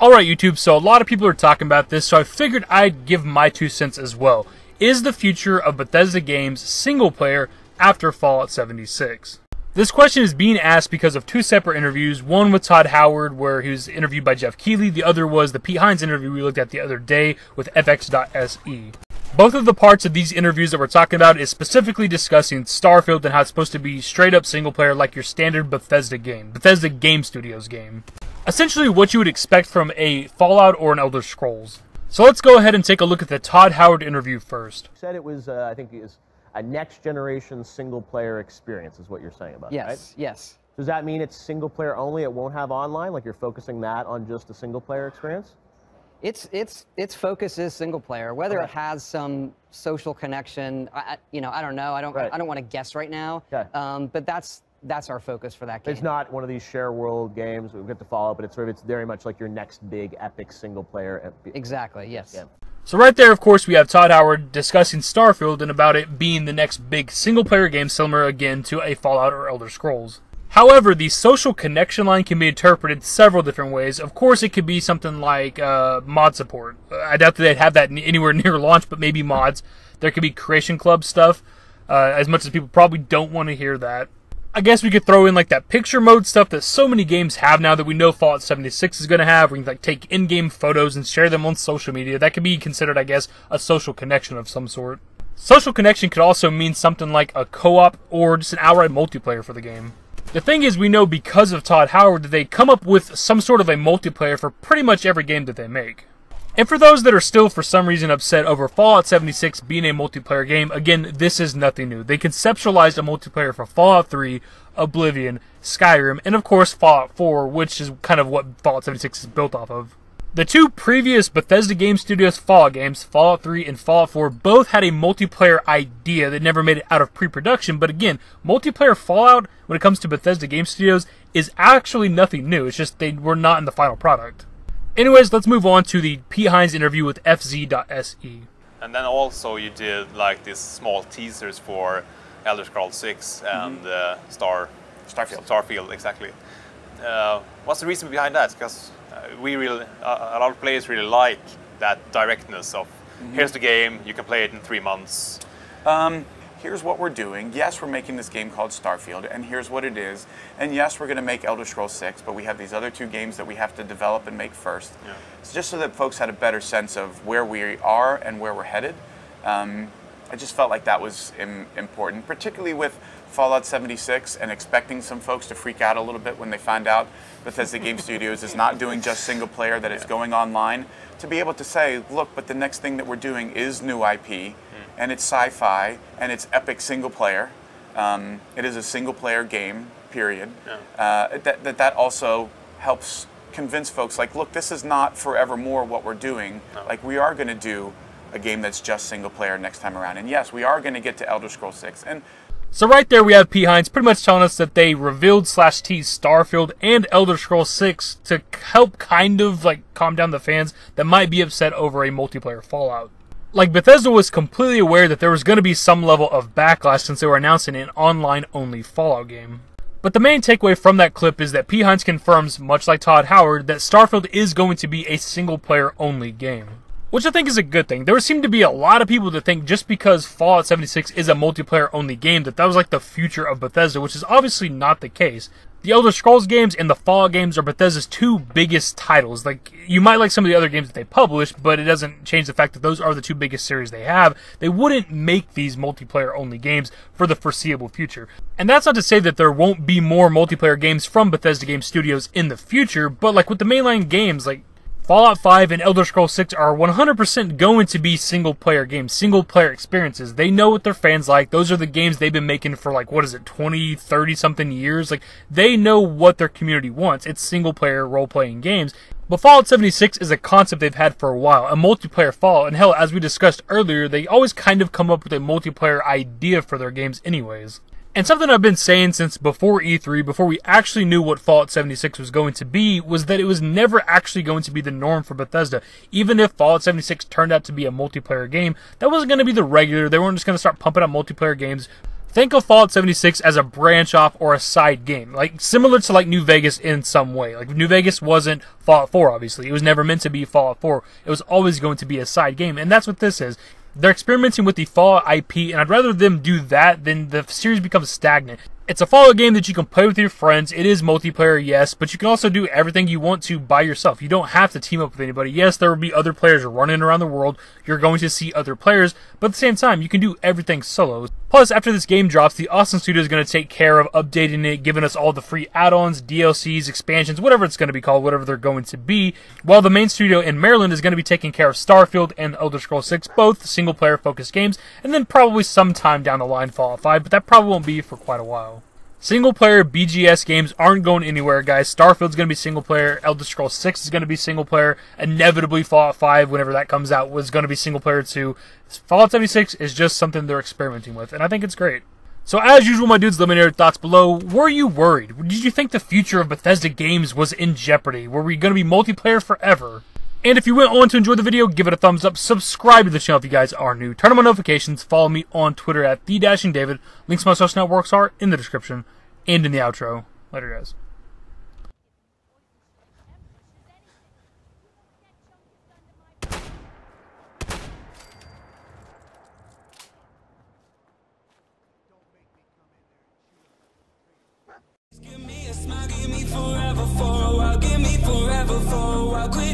Alright YouTube, so a lot of people are talking about this, so I figured I'd give my 2 cents as well. Is the future of Bethesda games single player after Fallout 76? This question is being asked because of 2 separate interviews, one with Todd Howard where he was interviewed by Geoff Keighley, the other was the Hines interview we looked at the other day with FX.se. Both of the parts of these interviews that we're talking about is specifically discussing Starfield and how it's supposed to be straight up single player like your standard Bethesda game, Bethesda Game Studios game. Essentially what you would expect from a Fallout or an Elder Scrolls. So let's go ahead and take a look at the Todd Howard interview first. You said it was, I think it was a next generation single player experience is what you're saying about it, right? Yes. Does that mean it's single player only, it won't have online, like you're focusing that on just a single player experience? Its focus is single player. Whether it has some social connection, I don't know. I don't want to guess right now. Okay. But that's our focus for that game. It's not one of these share world games we get to follow, but it's very much like your next big epic single player. Exactly. Yes. Yeah. So right there, of course, we have Todd Howard discussing Starfield and about it being the next big single player game similar again to a Fallout or Elder Scrolls. However, the social connection line can be interpreted several different ways. Of course, it could be something like mod support. I doubt that they'd have that anywhere near launch, but maybe mods. There could be Creation Club stuff, as much as people probably don't want to hear that. I guess we could throw in like that picture mode stuff that so many games have now that we know Fallout 76 is going to have. We can like take in-game photos and share them on social media. That could be considered, I guess, a social connection of some sort. Social connection could also mean something like a co-op or just an outright multiplayer for the game. The thing is, we know because of Todd Howard that they come up with some sort of a multiplayer for pretty much every game that they make. And for those that are still for some reason upset over Fallout 76 being a multiplayer game, again, this is nothing new. They conceptualized a multiplayer for Fallout 3, Oblivion, Skyrim, and of course Fallout 4, which is kind of what Fallout 76 is built off of. The 2 previous Bethesda Game Studios Fallout games, Fallout 3 and Fallout 4, both had a multiplayer idea that never made it out of pre-production, but again, multiplayer Fallout, when it comes to Bethesda Game Studios, is actually nothing new. It's just they were not in the final product. Anyways, let's move on to the Hines interview with FZ.se. And then also you did like these small teasers for Elder Scrolls 6 and Starfield, exactly. What's the reason behind that? Because a lot of players really like that directness of here's the game, you can play it in 3 months. Here's what we're doing. Yes, we're making this game called Starfield, and here's what it is. And yes, we're going to make Elder Scrolls 6, but we have these other 2 games that we have to develop and make first. Yeah. So just so that folks had a better sense of where we are and where we're headed. I just felt like that was important, particularly with Fallout 76 and expecting some folks to freak out a little bit when they find out Bethesda Game Studios is not doing just single player, that it's going online. To be able to say, look, but the next thing that we're doing is new IP. And it's sci-fi, and it's epic single player. It is a single player game, period. Yeah. That also helps convince folks, like, look, this is not forevermore what we're doing. No. Like, we are going to do a game that's just single player next time around. And yes, we are going to get to Elder Scrolls 6. And so right there we have Hines pretty much telling us that they revealed / teased Starfield and Elder Scrolls 6 to help kind of like calm down the fans that might be upset over a multiplayer Fallout. Like, Bethesda was completely aware that there was going to be some level of backlash since they were announcing an online-only Fallout game. But the main takeaway from that clip is that Hines confirms, much like Todd Howard, that Starfield is going to be a single-player-only game. Which I think is a good thing. There seem to be a lot of people that think just because Fallout 76 is a multiplayer-only game that was like the future of Bethesda, which is obviously not the case. The Elder Scrolls games and the Fallout games are Bethesda's 2 biggest titles. Like, you might like some of the other games that they publish, but it doesn't change the fact that those are the 2 biggest series they have. They wouldn't make these multiplayer-only games for the foreseeable future. And that's not to say that there won't be more multiplayer games from Bethesda Game Studios in the future, but like with the mainline games, like Fallout 5 and Elder Scrolls 6 are 100% going to be single-player games, single-player experiences. They know what their fans like. Those are the games they've been making for, like, 20, 30-something years. Like, they know what their community wants. It's single-player role-playing games. But Fallout 76 is a concept they've had for a while, a multiplayer Fallout. And hell, as we discussed earlier, they always kind of come up with a multiplayer idea for their games anyways. And something I've been saying since before E3, before we actually knew what Fallout 76 was going to be, was that it was never actually going to be the norm for Bethesda. Even if Fallout 76 turned out to be a multiplayer game, that wasn't going to be the regular. They weren't just going to start pumping out multiplayer games Think of Fallout 76 as a branch off or a side game, like similar to like New Vegas in some way. Like New Vegas wasn't Fallout 4, obviously. It was never meant to be Fallout 4. It was always going to be a side game, and that's what this is. They're experimenting with the Fallout IP, and I'd rather them do that than the series becomes stagnant. It's a Fallout game that you can play with your friends. It is multiplayer, yes, but you can also do everything you want to by yourself. You don't have to team up with anybody. Yes, there will be other players running around the world. You're going to see other players, but at the same time, you can do everything solo. Plus, after this game drops, the Austin studio is going to take care of updating it, giving us all the free add-ons, DLCs, expansions, whatever it's going to be called, whatever they're going to be, while the main studio in Maryland is going to be taking care of Starfield and Elder Scrolls 6, both single-player focused games, and then probably sometime down the line Fallout 5, but that probably won't be for quite a while. Single-player BGS games aren't going anywhere, guys. Starfield's going to be single-player. Elder Scrolls 6 is going to be single-player. Inevitably, Fallout 5, whenever that comes out, was going to be single-player too. Fallout 76 is just something they're experimenting with, and I think it's great. So as usual, my dudes, let me know your thoughts below. Were you worried? Did you think the future of Bethesda games was in jeopardy? Were we going to be multiplayer forever? And if you went on to enjoy the video, give it a thumbs up, subscribe to the channel if you guys are new, turn on my notifications, follow me on Twitter at TheDashingDavid. Links to my social networks are in the description and in the outro. Later, guys. Give me a smile, give me forever for a while, give me forever for a while.